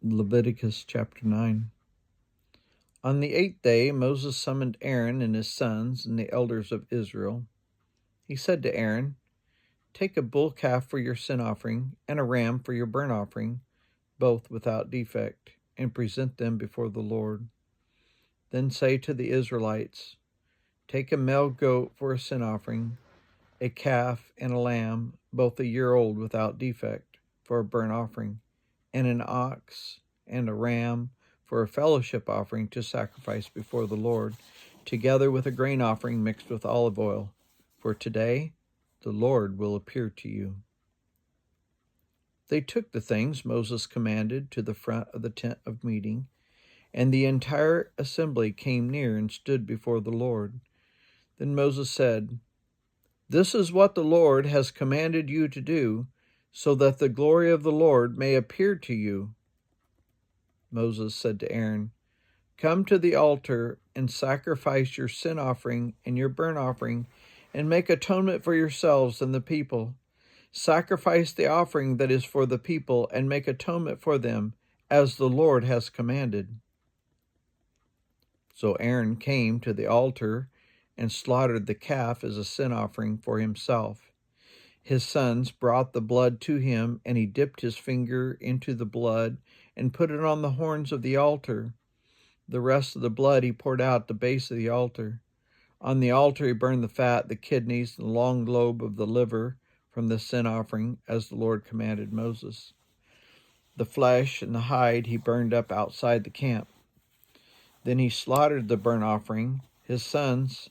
Leviticus chapter 9. On the 8th day, Moses summoned Aaron and his sons and the elders of Israel. He said to Aaron, "Take a bull calf for your sin offering and a ram for your burnt offering, both without defect, and present them before the Lord. Then say to the Israelites, take a male goat for a sin offering, a calf and a lamb, both a year old without defect, for a burnt offering, and an ox and a ram for a fellowship offering to sacrifice before the Lord, together with a grain offering mixed with olive oil. For today the Lord will appear to you." They took the things Moses commanded to the front of the tent of meeting, and the entire assembly came near and stood before the Lord. Then Moses said, "This is what the Lord has commanded you to do, so that the glory of the Lord may appear to you." Moses said to Aaron, "Come to the altar and sacrifice your sin offering and your burnt offering, and make atonement for yourselves and the people. Sacrifice the offering that is for the people, and make atonement for them, as the Lord has commanded." So Aaron came to the altar and slaughtered the calf as a sin offering for himself. His sons brought the blood to him, and he dipped his finger into the blood and put it on the horns of the altar. The rest of the blood he poured out at the base of the altar. On the altar he burned the fat, the kidneys, and the long lobe of the liver from the sin offering, as the Lord commanded Moses. The flesh and the hide he burned up outside the camp. Then he slaughtered the burnt offering. His sons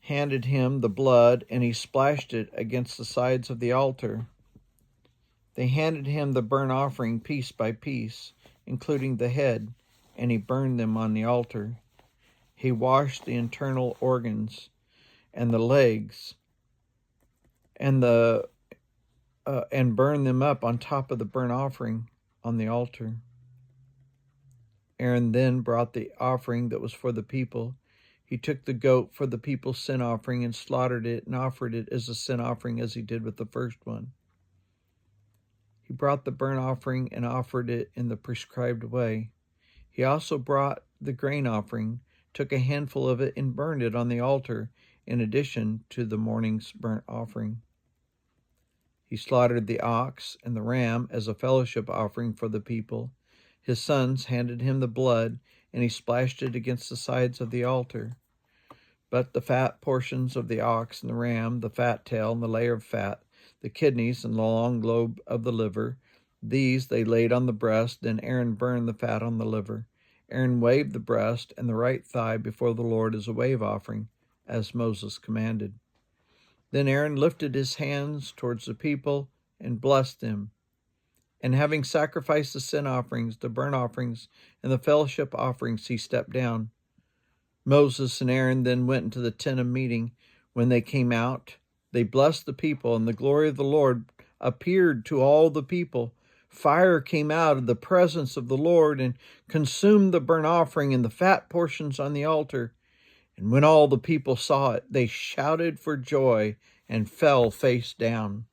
handed him the blood, and he splashed it against the sides of the altar. They handed him the burnt offering piece by piece, including the head, and he burned them on the altar. He washed the internal organs and the legs and burned them up on top of the burnt offering on the altar. Aaron then brought the offering that was for the people. He took the goat for the people's sin offering and slaughtered it and offered it as a sin offering, as he did with the first one. He brought the burnt offering and offered it in the prescribed way. He also brought the grain offering, took a handful of it, and burned it on the altar, in addition to the morning's burnt offering. He slaughtered the ox and the ram as a fellowship offering for the people. His sons handed him the blood, and he splashed it against the sides of the altar. But the fat portions of the ox and the ram, the fat tail and the layer of fat, the kidneys and the long lobe of the liver, these they laid on the breast. Then Aaron burned the fat on the liver. Aaron waved the breast and the right thigh before the Lord as a wave offering, as Moses commanded. Then Aaron lifted his hands towards the people and blessed them. And having sacrificed the sin offerings, the burnt offerings, and the fellowship offerings, he stepped down. Moses and Aaron then went into the tent of meeting. When they came out, they blessed the people, and the glory of the Lord appeared to all the people. Fire came out of the presence of the Lord and consumed the burnt offering and the fat portions on the altar. And when all the people saw it, they shouted for joy and fell face down.